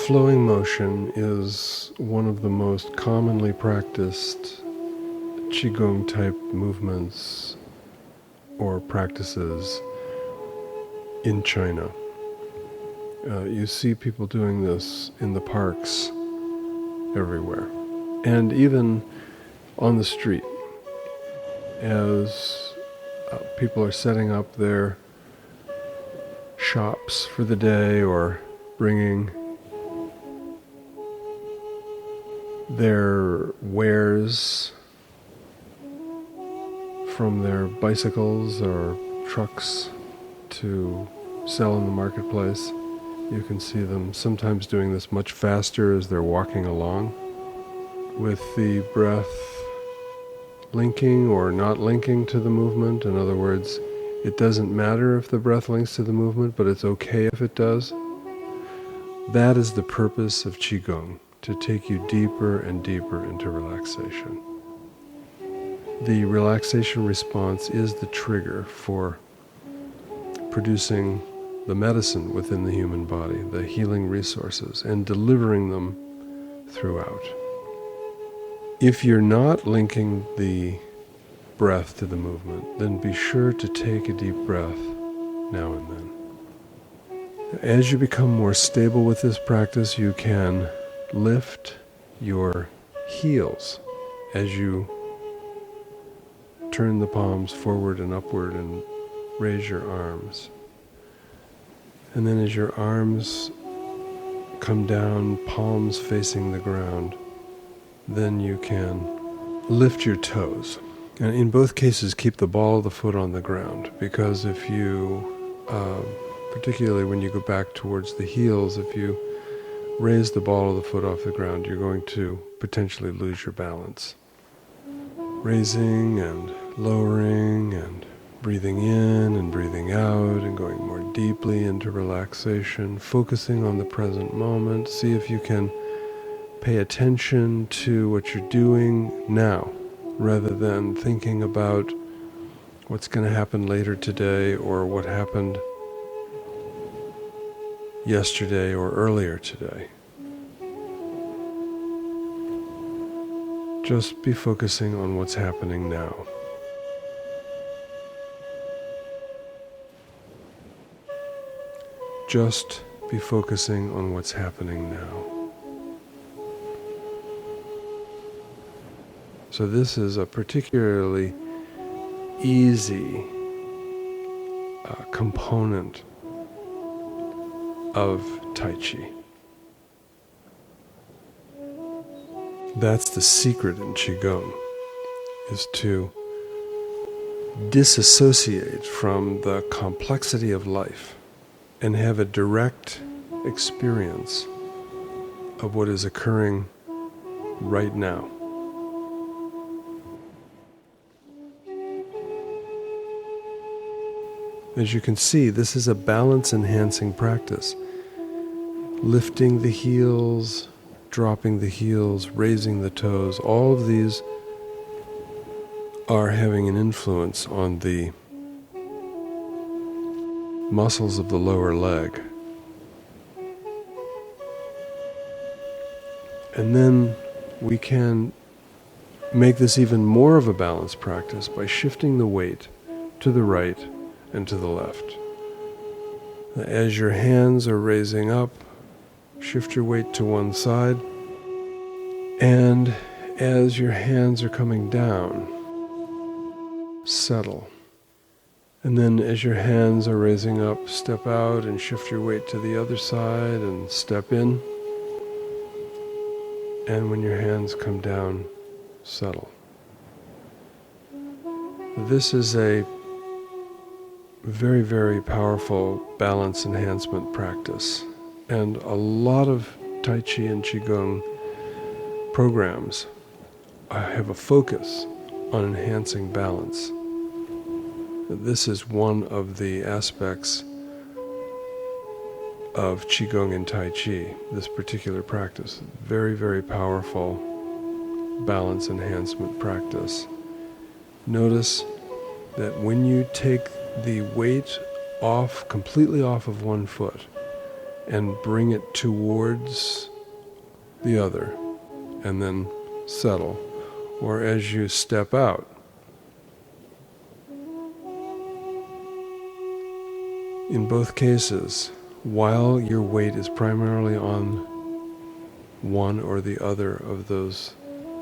flowing motion is one of the most commonly practiced Qigong type movements or practices in China. You see people doing this in the parks everywhere, and even on the street as people are setting up their shops for the day or bringing their wares from their bicycles or trucks to sell in the marketplace. You can see them sometimes doing this much faster as they're walking along, with the breath linking or not linking to the movement. In other words, it doesn't matter if the breath links to the movement, but it's okay if it does. That is the purpose of Qigong, to take you deeper and deeper into relaxation. The relaxation response is the trigger for producing the medicine within the human body, the healing resources, and delivering them throughout. If you're not linking the breath to the movement, then be sure to take a deep breath now and then. As you become more stable with this practice, you can lift your heels as you turn the palms forward and upward and raise your arms. And then as your arms come down, palms facing the ground, then you can lift your toes. And in both cases, keep the ball of the foot on the ground, because if you, particularly when you go back towards the heels, if you raise the ball of the foot off the ground, you're going to potentially lose your balance. Raising and lowering and breathing in and breathing out and going more deeply into relaxation, focusing on the present moment. See if you can pay attention to what you're doing now, rather than thinking about what's going to happen later today or what happened yesterday or earlier today. Just be focusing on what's happening now. Just be focusing on what's happening now. So this is a particularly easy component of Tai Chi. That's the secret in Qigong, is to disassociate from the complexity of life and have a direct experience of what is occurring right now. As you can see, this is a balance-enhancing practice. Lifting the heels, dropping the heels, raising the toes, all of these are having an influence on the muscles of the lower leg. And then we can make this even more of a balanced practice by shifting the weight to the right and to the left. As your hands are raising up, shift your weight to one side, and as your hands are coming down, settle. And then as your hands are raising up, step out and shift your weight to the other side and step in. And when your hands come down, settle. This is a very, very powerful balance enhancement practice. And a lot of Tai Chi and Qigong programs have a focus on enhancing balance. This is one of the aspects of Qigong and Tai Chi, this particular practice. Very, very powerful balance enhancement practice. Notice that when you take the weight completely off of one foot, and bring it towards the other, and then settle. Or as you step out, in both cases, while your weight is primarily on one or the other of those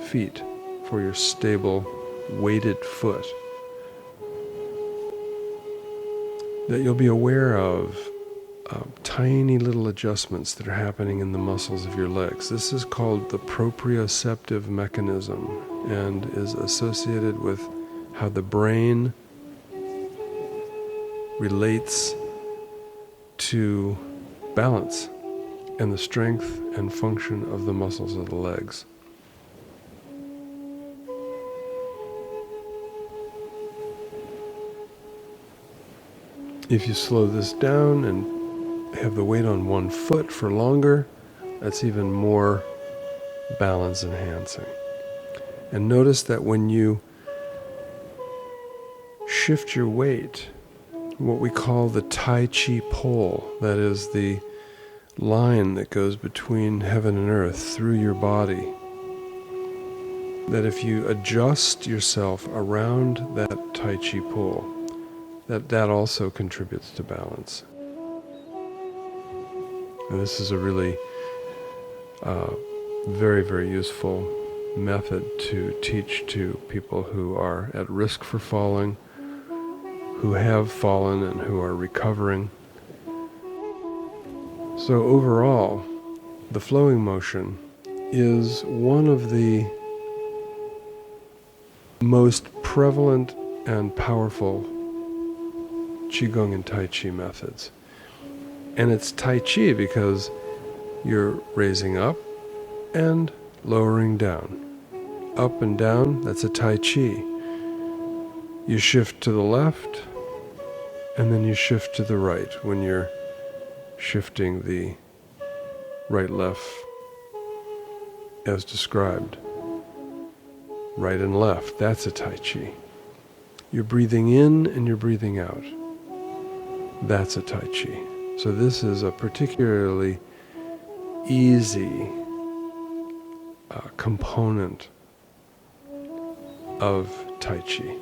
feet for your stable, weighted foot, that you'll be aware of tiny little adjustments that are happening in the muscles of your legs. This is called the proprioceptive mechanism and is associated with how the brain relates to balance and the strength and function of the muscles of the legs. If you slow this down and have the weight on one foot for longer, that's even more balance enhancing. And notice that when you shift your weight, what we call the Tai Chi pole, that is the line that goes between heaven and earth through your body, that if you adjust yourself around that Tai Chi pole, that also contributes to balance. And this is a really very, very useful method to teach to people who are at risk for falling, who have fallen and who are recovering. So overall, the flowing motion is one of the most prevalent and powerful Qigong and Tai Chi methods. And it's Tai Chi because you're raising up and lowering down. Up and down, that's a Tai Chi. You shift to the left, and then you shift to the right when you're shifting the right-left as described. Right and left, that's a Tai Chi. You're breathing in and you're breathing out. That's a Tai Chi. So this is a particularly easy component of Tai Chi.